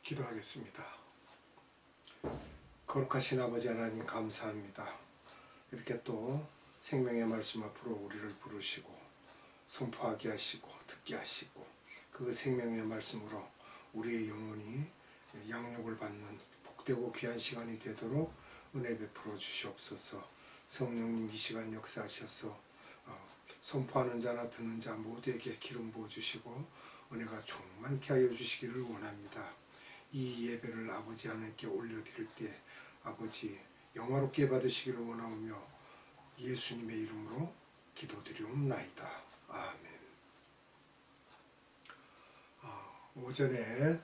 기도하겠습니다. 거룩하신 아버지 하나님 감사합니다. 이렇게 또 생명의 말씀 앞으로 우리를 부르시고 선포하게 하시고 듣게 하시고 그 생명의 말씀으로 우리의 영혼이 양육을 받는 복되고 귀한 시간이 되도록 은혜 베풀어 주시옵소서. 성령님 이 시간 역사하셔서 선포하는 자나 듣는 자 모두에게 기름 부어 주시고 은혜가 충만케 하여 주시기를 원합니다. 이 예배를 아버지 하나님께 올려드릴 때 아버지 영화롭게 받으시기를 원하오며 예수님의 이름으로 기도드리옵나이다. 아멘. 오전에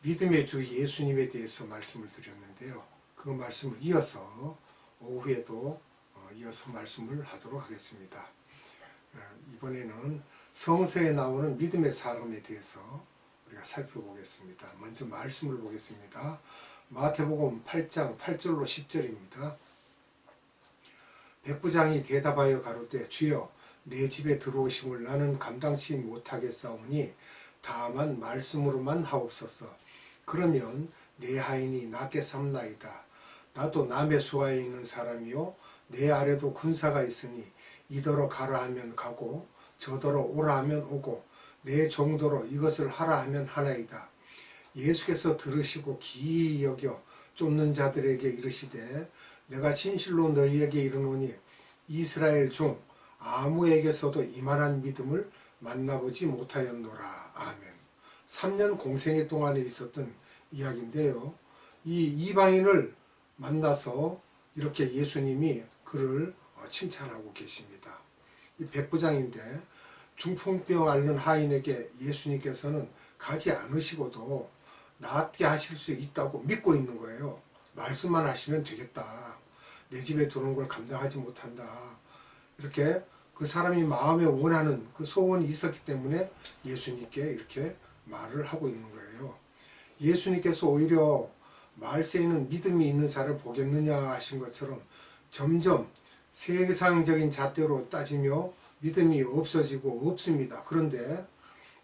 믿음의 주 예수님에 대해서 말씀을 드렸는데요. 그 말씀을 이어서 오후에도 이어서 말씀을 하도록 하겠습니다. 이번에는 성서에 나오는 믿음의 사람에 대해서 우리가 살펴보겠습니다. 먼저 말씀을 보겠습니다. 마태복음 8장 8절로 10절입니다. 백부장이 대답하여 가로되 주여 내 집에 들어오심을 나는 감당치 못하겠사오니 다만 말씀으로만 하옵소서. 그러면 내 하인이 낫게 삼나이다. 나도 남의 수하에 있는 사람이요 내 아래도 군사가 있으니 이더러 가라 하면 가고 저더러 오라 하면 오고 내 정도로 이것을 하라 하면 하나이다. 예수께서 들으시고 기이 여겨 쫓는 자들에게 이르시되 내가 진실로 너희에게 이르노니 이스라엘 중 아무에게서도 이만한 믿음을 만나보지 못하였노라. 아멘. 3년 공생애 동안에 있었던 이야기인데요. 이 이방인을 만나서 이렇게 예수님이 그를 칭찬하고 계십니다. 이 백부장인데 중풍병 앓는 하인에게 예수님께서는 가지 않으시고도 낫게 하실 수 있다고 믿고 있는 거예요. 말씀만 하시면 되겠다. 내 집에 들어오는 걸 감당하지 못한다. 이렇게 그 사람이 마음에 원하는 그 소원이 있었기 때문에 예수님께 이렇게 말을 하고 있는 거예요. 예수님께서 오히려 말세에는 믿음이 있는 자를 보겠느냐 하신 것처럼 점점 세상적인 잣대로 따지며 믿음이 없어지고 없습니다. 그런데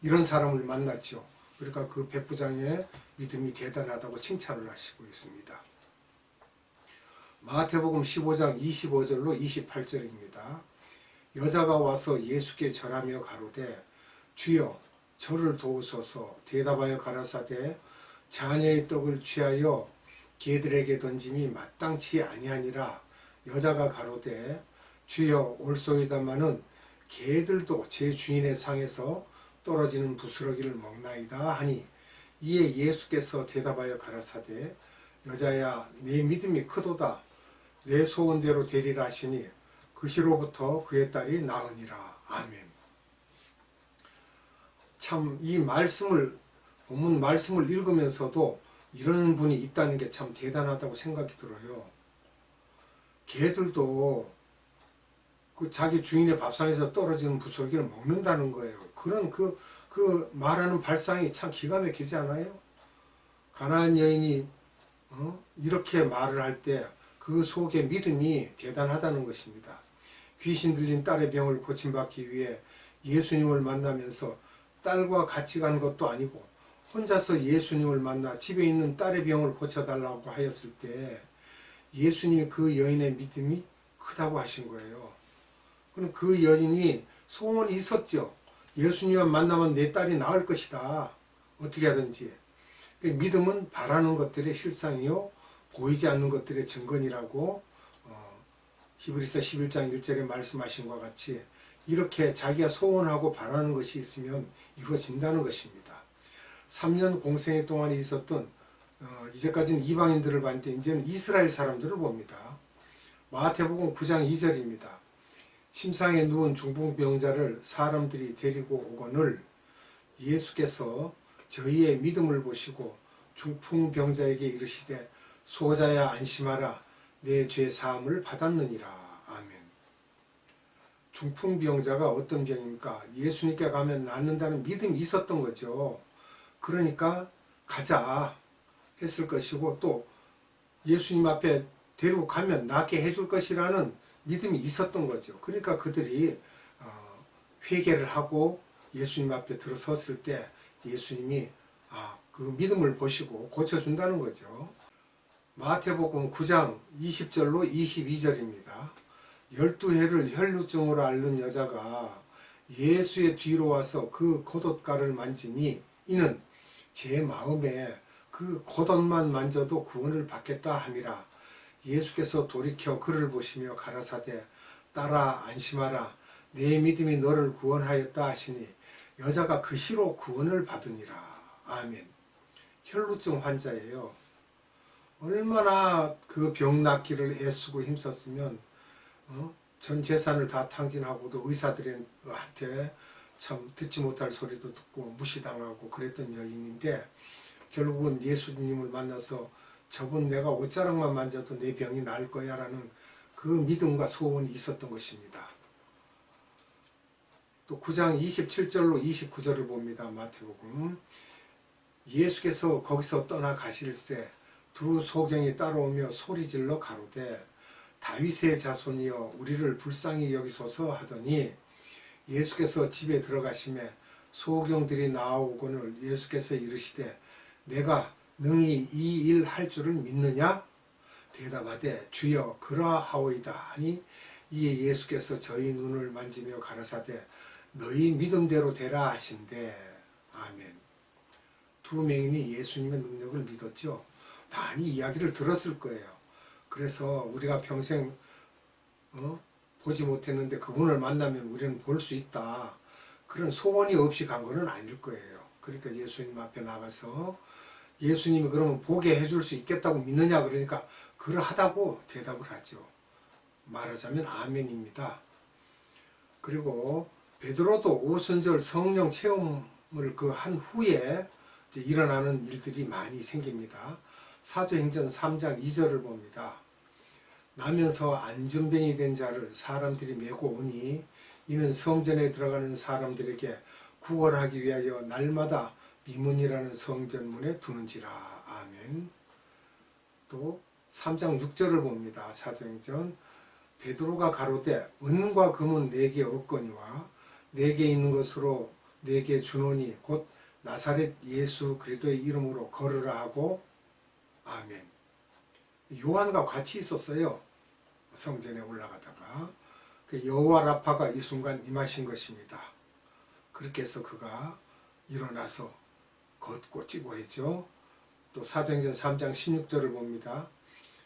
이런 사람을 만났죠. 그러니까 그 백부장의 믿음이 대단하다고 칭찬을 하시고 있습니다. 마태복음 15장 25절로 28절입니다. 여자가 와서 예수께 절하며 가로되 주여 저를 도우소서. 대답하여 가라사대 자녀의 떡을 취하여 개들에게 던짐이 마땅치 아니하니라. 여자가 가로되 주여 올소이다마는 개들도 제 주인의 상에서 떨어지는 부스러기를 먹나이다 하니 이에 예수께서 대답하여 가라사대 여자야 내 믿음이 크도다. 내 소원대로 되리라 하시니 그 시로부터 그의 딸이 나으니라. 아멘. 참 이 말씀을 본문 말씀을 읽으면서도 이런 분이 있다는 게 참 대단하다고 생각이 들어요. 개들도 그 자기 주인의 밥상에서 떨어지는 부스러기를 먹는다는 거예요. 그런 그 말하는 발상이 참 기가 막히지 않아요? 가나안 여인이 이렇게 말을 할 때 그 속에 믿음이 대단하다는 것입니다. 귀신 들린 딸의 병을 고침받기 위해 예수님을 만나면서 딸과 같이 간 것도 아니고 혼자서 예수님을 만나 집에 있는 딸의 병을 고쳐달라고 하였을 때 예수님이 그 여인의 믿음이 크다고 하신 거예요. 그럼 그 여인이 소원이 있었죠. 예수님을 만나면 내 딸이 나을 것이다. 어떻게 하든지. 믿음은 바라는 것들의 실상이요 보이지 않는 것들의 증거니라고 히브리서 11장 1절에 말씀하신 것과 같이 이렇게 자기가 소원하고 바라는 것이 있으면 이루어진다는 것입니다. 3년 공생애 동안에 있었던 이제까지는 이방인들을 봤는데 이제는 이스라엘 사람들을 봅니다. 마태복음 9장 2절입니다. 침상에 누운 중풍병자를 사람들이 데리고 오거늘 예수께서 저희의 믿음을 보시고 중풍병자에게 이르시되 소자야 안심하라 내 죄 사함을 받았느니라. 아멘. 중풍병자가 어떤 병입니까? 예수님께 가면 낫는다는 믿음이 있었던 거죠. 그러니까 가자 했을 것이고 또 예수님 앞에 데리고 가면 낫게 해줄 것이라는 믿음이 있었던 거죠. 그러니까 그들이 회개를 하고 예수님 앞에 들어섰을 때 예수님이 그 믿음을 보시고 고쳐준다는 거죠. 마태복음 9장 20절로 22절입니다. 12해를 혈루증으로 앓는 여자가 예수의 뒤로 와서 그 겉옷가를 만지니 이는 제 마음에 그 겉옷만 만져도 구원을 받겠다 함이라. 예수께서 돌이켜 그를 보시며 가라사대 딸아 안심하라 내 믿음이 너를 구원하였다 하시니 여자가 그 시로 구원을 받으니라. 아멘. 혈루증 환자예요. 얼마나 그 병 낫기를 애쓰고 힘썼으면 전 재산을 다 탕진하고도 의사들한테 참 듣지 못할 소리도 듣고 무시당하고 그랬던 여인인데 결국은 예수님을 만나서 저분 내가 옷자락만 만져도 내 병이 나을 거야 라는 그 믿음과 소원이 있었던 것입니다. 또 9장 27절로 29절을 봅니다. 마태복음. 예수께서 거기서 떠나 가실새 두 소경이 따라오며 소리질러 가로되 다윗의 자손이여 우리를 불쌍히 여기소서 하더니 예수께서 집에 들어가심에 소경들이 나아오거늘 예수께서 이르시되 내가 능히 이 일 할 줄을 믿느냐? 대답하되 주여 그러하오이다 하니 이에 예수께서 저희 눈을 만지며 가라사대 너희 믿음대로 되라 하신대. 아멘. 두 맹인이 예수님의 능력을 믿었죠. 많이 이야기를 들었을 거예요. 그래서 우리가 평생 보지 못했는데 그분을 만나면 우리는 볼 수 있다. 그런 소원이 없이 간 거는 아닐 거예요. 그러니까 예수님 앞에 나가서 예수님이 그러면 보게 해줄 수 있겠다고 믿느냐 그러니까 그러하다고 대답을 하죠. 말하자면 아멘입니다. 그리고 베드로도 오순절 성령 체험을 그 한 후에 이제 일어나는 일들이 많이 생깁니다. 사도행전 3장 2절을 봅니다. 나면서 안전병이 된 자를 사람들이 메고 오니 이는 성전에 들어가는 사람들에게 구걸하기 위하여 날마다 미문이라는 성전문에 두는지라. 아멘. 또 3장 6절을 봅니다. 사도행전. 베드로가 가로되 은과 금은 내게 없거니와 내게 있는 것으로 내게 주노니 곧 나사렛 예수 그리스도의 이름으로 걸으라 하고. 아멘. 요한과 같이 있었어요. 성전에 올라가다가 여호와 라파가 이 순간 임하신 것입니다. 그렇게 해서 그가 일어나서 걷고 뛰고 했죠. 또 사도행전 3장 16절을 봅니다.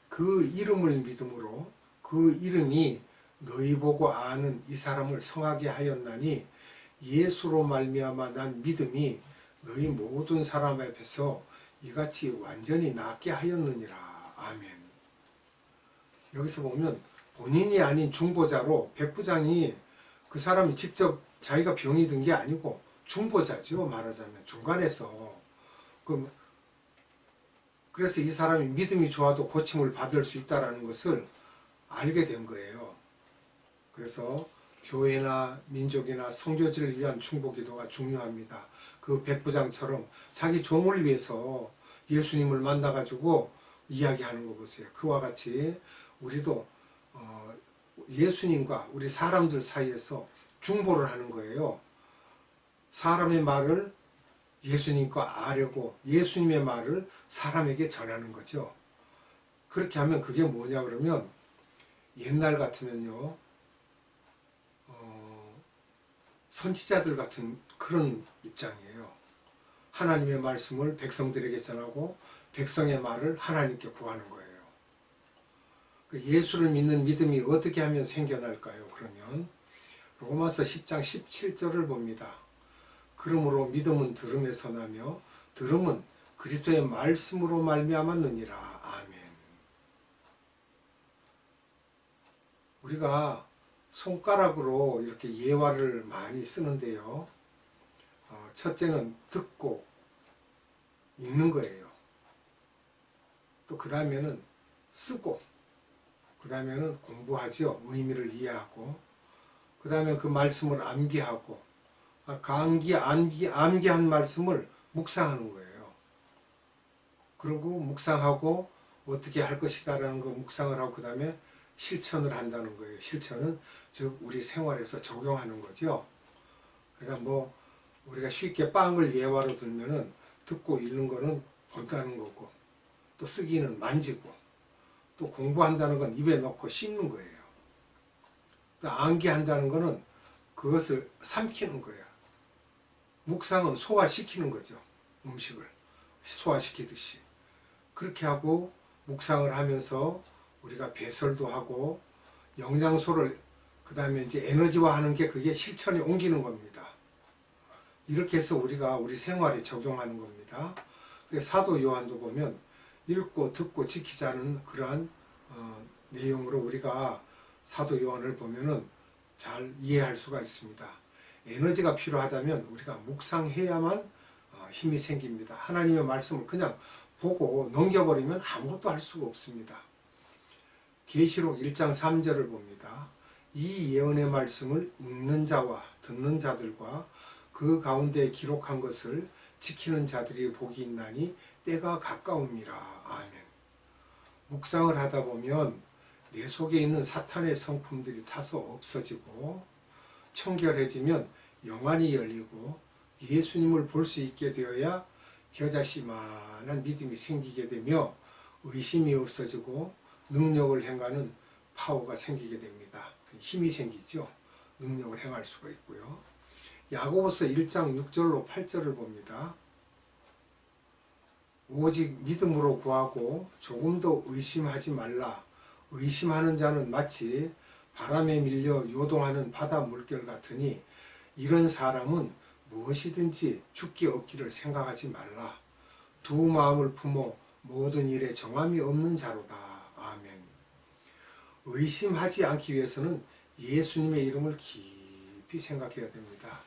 그 이름을 믿음으로 그 이름이 너희 보고 아는 이 사람을 성하게 하였나니 예수로 말미암아 난 믿음이 너희 모든 사람 앞에서 이같이 완전히 낫게 하였느니라. 아멘. 여기서 보면 본인이 아닌 중보자로 백부장이 그 사람이 직접 자기가 병이 든 게 아니고 중보자죠. 말하자면 중간에서 그래서 이 사람이 믿음이 좋아도 고침을 받을 수 있다는 것을 알게 된 거예요. 그래서 교회나 민족이나 선교지를 위한 중보기도가 중요합니다. 그 백부장처럼 자기 종을 위해서 예수님을 만나가지고 이야기하는 거 보세요. 그와 같이 우리도 예수님과 우리 사람들 사이에서 중보를 하는 거예요. 사람의 말을 예수님과 아뢰고 예수님의 말을 사람에게 전하는 거죠. 그렇게 하면 그게 뭐냐 그러면 옛날 같으면요 선지자들 같은 그런 입장이에요. 하나님의 말씀을 백성들에게 전하고 백성의 말을 하나님께 구하는 거예요. 예수를 믿는 믿음이 어떻게 하면 생겨날까요? 그러면 로마서 10장 17절을 봅니다. 그러므로 믿음은 들음에서 나며 들음은 그리스도의 말씀으로 말미암았느니라. 아멘. 우리가 손가락으로 이렇게 예화를 많이 쓰는데요. 첫째는 듣고 읽는 거예요. 또 그 다음에는 쓰고 그 다음에는 공부하죠. 의미를 이해하고 그 다음에 그 말씀을 암기하고 암기한 말씀을 묵상하는 거예요. 그리고 묵상하고 어떻게 할 것이다라는 거 묵상을 하고 그 다음에 실천을 한다는 거예요. 실천은 즉 우리 생활에서 적용하는 거죠. 그러니까 우리가 쉽게 빵을 예화로 들면은 듣고 읽는 거는 본다는 거고, 또 쓰기는 만지고, 또 공부한다는 건 입에 넣고 씹는 거예요. 또 암기한다는 거는 그것을 삼키는 거예요. 묵상은 소화시키는 거죠. 음식을 소화시키듯이. 그렇게 하고 묵상을 하면서 우리가 배설도 하고 영양소를 그 다음에 이제 에너지화하는 게 그게 실천에 옮기는 겁니다. 이렇게 해서 우리가 우리 생활에 적용하는 겁니다. 사도 요한도 보면 읽고 듣고 지키자는 그러한 내용으로 우리가 사도 요한을 보면은 잘 이해할 수가 있습니다. 에너지가 필요하다면 우리가 묵상해야만 힘이 생깁니다. 하나님의 말씀을 그냥 보고 넘겨버리면 아무것도 할 수가 없습니다. 계시록 1장 3절을 봅니다. 이 예언의 말씀을 읽는 자와 듣는 자들과 그 가운데 기록한 것을 지키는 자들이 복이 있나니 때가 가까움이라. 아멘. 묵상을 하다 보면 내 속에 있는 사탄의 성품들이 타서 없어지고 청결해지면 영안이 열리고 예수님을 볼 수 있게 되어야 겨자씨만한 믿음이 생기게 되며 의심이 없어지고 능력을 행하는 파워가 생기게 됩니다. 힘이 생기죠. 능력을 행할 수가 있고요. 야고보서 1장 6절로 8절을 봅니다. 오직 믿음으로 구하고 조금도 의심하지 말라. 의심하는 자는 마치 바람에 밀려 요동하는 바다 물결 같으니 이런 사람은 무엇이든지 죽기 없기를 생각하지 말라. 두 마음을 품어 모든 일에 정함이 없는 자로다. 아멘. 의심하지 않기 위해서는 예수님의 이름을 깊이 생각해야 됩니다.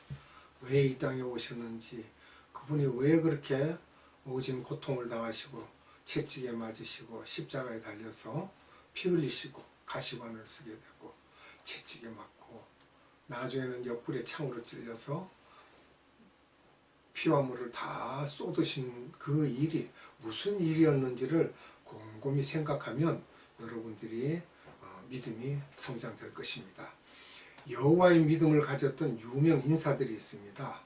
왜 이 땅에 오셨는지, 그분이 왜 그렇게 오진 고통을 당하시고 채찍에 맞으시고 십자가에 달려서 피 흘리시고 가시관을 쓰게 되고 채찍에 맞고 나중에는 옆구리에 창으로 찔려서 피와 물을 다 쏟으신 그 일이 무슨 일이었는지를 곰곰이 생각하면 여러분들이 믿음이 성장될 것입니다. 여호와의 믿음을 가졌던 유명 인사들이 있습니다.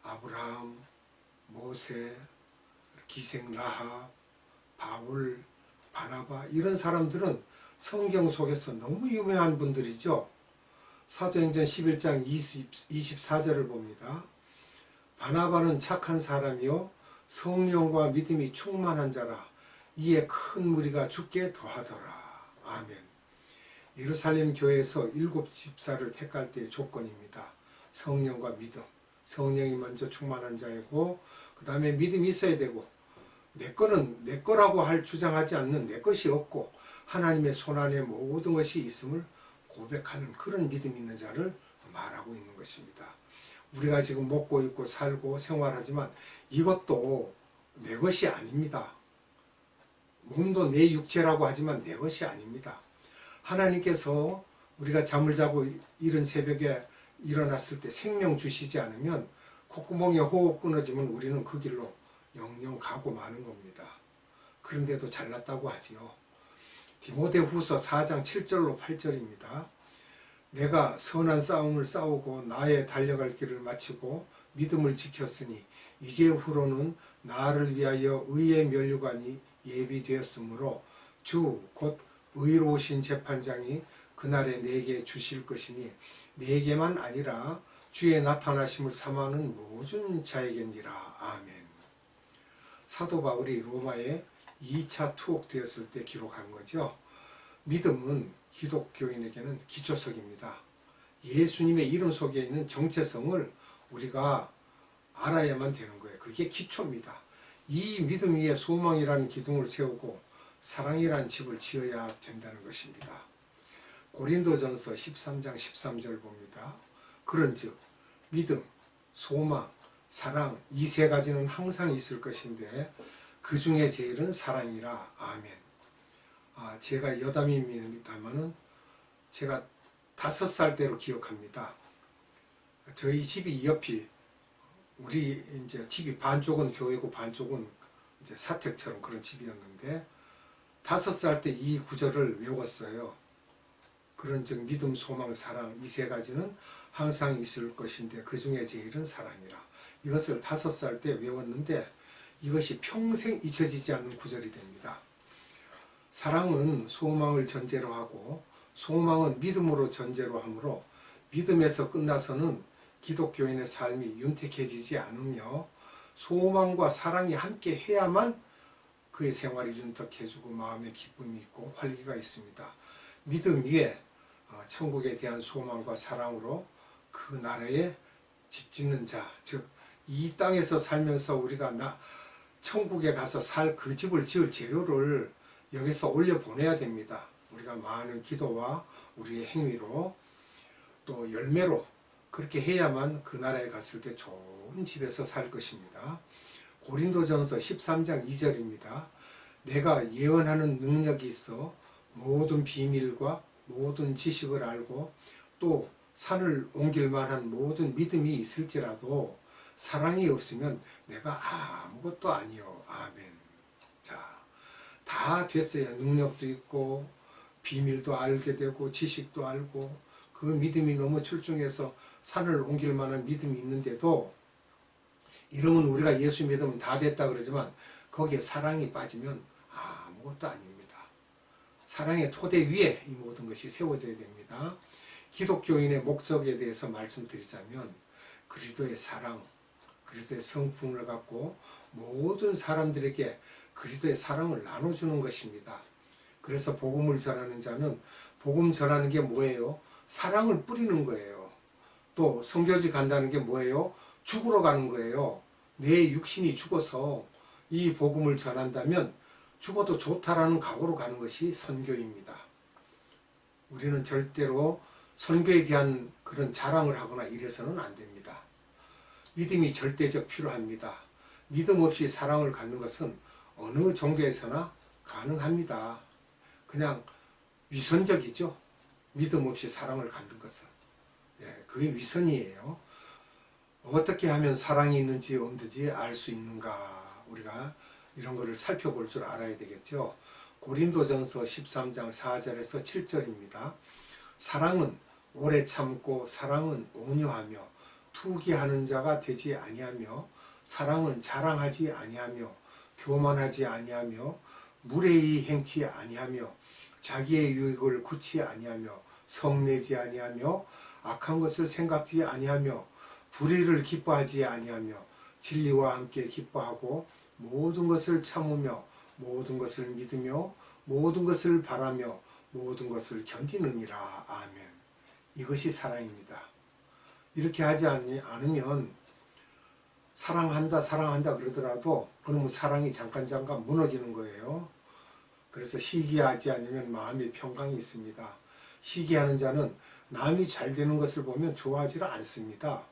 아브라함, 모세, 기생 라합, 바울, 바나바, 이런 사람들은 성경 속에서 너무 유명한 분들이죠. 사도행전 11장 24절을 봅니다. 바나바는 착한 사람이요 성령과 믿음이 충만한 자라. 이에 큰 무리가 죽게 더하더라. 아멘. 예루살렘 교회에서 7 집사를 택할 때의 조건입니다. 성령과 믿음. 성령이 먼저 충만한 자이고 그 다음에 믿음이 있어야 되고 내 거는 내 거라고 주장하지 않는 내 것이 없고 하나님의 손안에 모든 것이 있음을 고백하는 그런 믿음 있는 자를 말하고 있는 것입니다. 우리가 지금 먹고 입고 살고 생활하지만 이것도 내 것이 아닙니다. 몸도 내 육체라고 하지만 내 것이 아닙니다. 하나님께서 우리가 잠을 자고 이른 새벽에 일어났을 때 생명 주시지 않으면 콧구멍에 호흡 끊어지면 우리는 그 길로 영영 가고 마는 겁니다. 그런데도 잘났다고 하지요. 디모데후서 4장 7절로 8절입니다. 내가 선한 싸움을 싸우고 나의 달려갈 길을 마치고 믿음을 지켰으니 이제후로는 나를 위하여 의의 면류관이 예비되었으므로 주 곧 의로우신 재판장이 그날에 내게 주실 것이니 내게만 아니라 주의 나타나심을 사모하는 모든 자에겐지라. 아멘. 사도 바울이 로마에 2차 투옥되었을 때 기록한 거죠. 믿음은 기독교인에게는 기초석입니다. 예수님의 이름 속에 있는 정체성을 우리가 알아야만 되는 거예요. 그게 기초입니다. 이 믿음 위에 소망이라는 기둥을 세우고 사랑이라는 집을 지어야 된다는 것입니다. 고린도전서 13장 13절 봅니다. 그런즉 믿음, 소망, 사랑 이 세 가지는 항상 있을 것인데 그 중에 제일은 사랑이라. 아멘. 제가 여담입니다만은 제가 5살 때로 기억합니다. 저희 집이 옆이 우리 이제 집이 반쪽은 교회고 반쪽은 이제 사택처럼 그런 집이었는데 5살 때 이 구절을 외웠어요. 그런즉 믿음, 소망, 사랑 이 세 가지는 항상 있을 것인데 그 중에 제일은 사랑이라. 이것을 5살 때 외웠는데 이것이 평생 잊혀지지 않는 구절이 됩니다. 사랑은 소망을 전제로 하고 소망은 믿음으로 전제로 하므로 믿음에서 끝나서는 기독교인의 삶이 윤택해지지 않으며 소망과 사랑이 함께 해야만 그의 생활이 윤택해지고 마음에 기쁨이 있고 활기가 있습니다. 믿음 위에 천국에 대한 소망과 사랑으로 그 나라에 집 짓는 자, 즉 이 땅에서 살면서 우리가 천국에 가서 살 그 집을 지을 재료를 여기서 올려 보내야 됩니다. 우리가 많은 기도와 우리의 행위로 또 열매로 그렇게 해야만 그 나라에 갔을 때 좋은 집에서 살 것입니다. 고린도전서 13장 2절입니다. 내가 예언하는 능력이 있어 모든 비밀과 모든 지식을 알고 또 산을 옮길 만한 모든 믿음이 있을지라도 사랑이 없으면 내가 아무것도 아니요. 아멘. 자, 다 됐어요. 능력도 있고 비밀도 알게 되고 지식도 알고 그 믿음이 너무 출중해서 산을 옮길 만한 믿음이 있는데도 이러면 우리가 예수 믿으면 다 됐다 그러지만 거기에 사랑이 빠지면 아무것도 아닙니다. 사랑의 토대 위에 이 모든 것이 세워져야 됩니다. 기독교인의 목적에 대해서 말씀드리자면 그리스도의 사랑, 그리스도의 성품을 갖고 모든 사람들에게 그리스도의 사랑을 나눠주는 것입니다. 그래서 복음을 전하는 자는 복음 전하는 게 뭐예요? 사랑을 뿌리는 거예요. 또 선교지 간다는 게 뭐예요? 죽으러 가는 거예요. 내 육신이 죽어서 이 복음을 전한다면 죽어도 좋다라는 각오로 가는 것이 선교입니다. 우리는 절대로 선교에 대한 그런 자랑을 하거나 이래서는 안 됩니다. 믿음이 절대적 필요합니다. 믿음 없이 사랑을 갖는 것은 어느 종교에서나 가능합니다. 그냥 위선적이죠. 믿음 없이 사랑을 갖는 것은. 그게 위선이에요. 어떻게 하면 사랑이 있는지 없는지 알 수 있는가, 우리가 이런 거를 살펴볼 줄 알아야 되겠죠. 고린도전서 13장 4절에서 7절입니다. 사랑은 오래 참고 사랑은 온유하며 투기하는 자가 되지 아니하며 사랑은 자랑하지 아니하며 교만하지 아니하며 무례히 행치 아니하며 자기의 유익을 굳지 아니하며 성내지 아니하며 악한 것을 생각지 아니하며 불의를 기뻐하지 아니하며 진리와 함께 기뻐하고 모든 것을 참으며 모든 것을 믿으며 모든 것을 바라며 모든 것을 견디느니라. 아멘. 이것이 사랑입니다. 이렇게 하지 않으면 사랑한다 그러더라도 그러면 사랑이 잠깐 무너지는 거예요. 그래서 시기하지 않으면 마음의 평강이 있습니다. 시기하는 자는 남이 잘 되는 것을 보면 좋아하지 않습니다.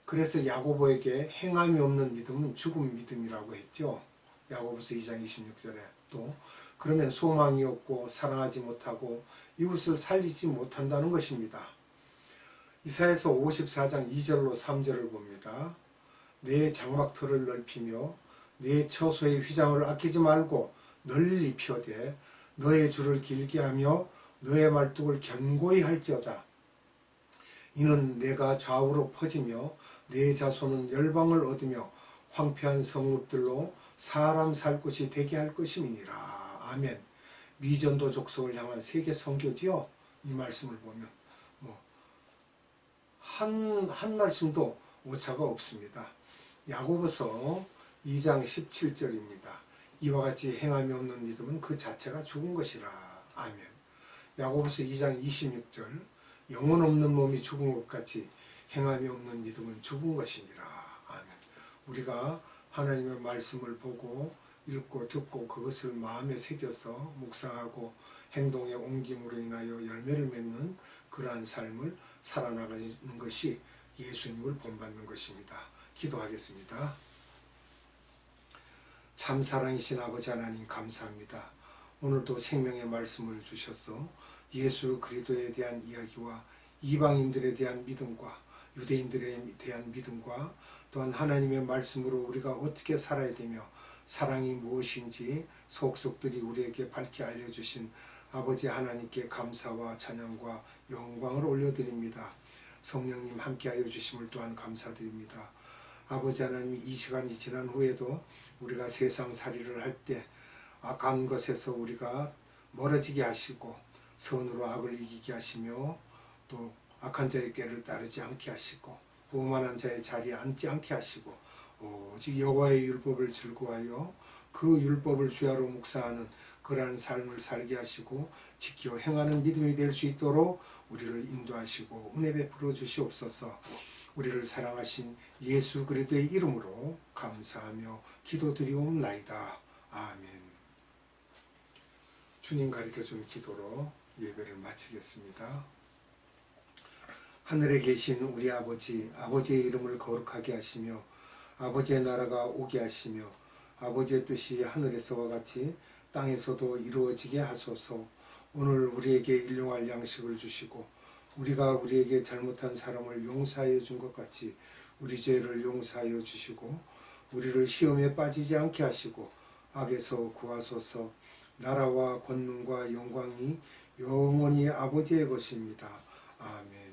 그래서 야고보에게 행함이 없는 믿음은 죽은 믿음이라고 했죠. 야고보서 2장 26절에 또 그러면 소망이 없고 사랑하지 못하고 이웃을 살리지 못한다는 것입니다. 이사야서 54장 2절로 3절을 봅니다. 내 장막터를 넓히며 내 처소의 휘장을 아끼지 말고 널리 펴되 너의 줄을 길게 하며 너의 말뚝을 견고히 할지어다. 이는 내가 좌우로 퍼지며 내 자손은 열방을 얻으며 황폐한 성읍들로 사람 살 곳이 되게 할 것임이니라. 아멘. 미전도 족속을 향한 세계 선교지요. 이 말씀을 보면 한 말씀도 오차가 없습니다. 야고보서 2장 17절입니다. 이와 같이 행함이 없는 믿음은 그 자체가 죽은 것이라. 아멘. 야고보서 2장 26절 영혼 없는 몸이 죽은 것 같이 행함이 없는 믿음은 죽은 것이니라. 아멘. 우리가 하나님의 말씀을 보고 읽고 듣고 그것을 마음에 새겨서 묵상하고 행동에 옮김으로 인하여 열매를 맺는 그러한 삶을 살아나가는 것이 예수님을 본받는 것입니다. 기도하겠습니다. 참 사랑이신 아버지 하나님 감사합니다. 오늘도 생명의 말씀을 주셔서 예수 그리스도에 대한 이야기와 이방인들에 대한 믿음과 유대인들에 대한 믿음과 또한 하나님의 말씀으로 우리가 어떻게 살아야 되며 사랑이 무엇인지 속속들이 우리에게 밝히 알려주신 아버지 하나님께 감사와 찬양과 영광을 올려드립니다. 성령님 함께하여 주심을 또한 감사드립니다. 아버지 하나님, 이 시간이 지난 후에도 우리가 세상살이를 할 때 악한 것에서 우리가 멀어지게 하시고 선으로 악을 이기게 하시며 또 악한 자의 꾀를 따르지 않게 하시고 오만한 자의 자리에 앉지 않게 하시고 오직 여호와의 율법을 즐거워하여 그 율법을 주야로 묵상하는 그러한 삶을 살게 하시고 지켜 행하는 믿음이 될 수 있도록 우리를 인도하시고 은혜 베풀어 주시옵소서. 우리를 사랑하신 예수 그리스도의 이름으로 감사하며 기도드리옵나이다. 아멘. 주님 가르쳐준 기도로 예배를 마치겠습니다. 하늘에 계신 우리 아버지, 아버지의 이름을 거룩하게 하시며 아버지의 나라가 오게 하시며 아버지의 뜻이 하늘에서와 같이 땅에서도 이루어지게 하소서. 오늘 우리에게 일용할 양식을 주시고 우리가 우리에게 잘못한 사람을 용서하여 준 것 같이 우리 죄를 용서하여 주시고 우리를 시험에 빠지지 않게 하시고 악에서 구하소서. 나라와 권능과 영광이 영원히 아버지의 것입니다. 아멘.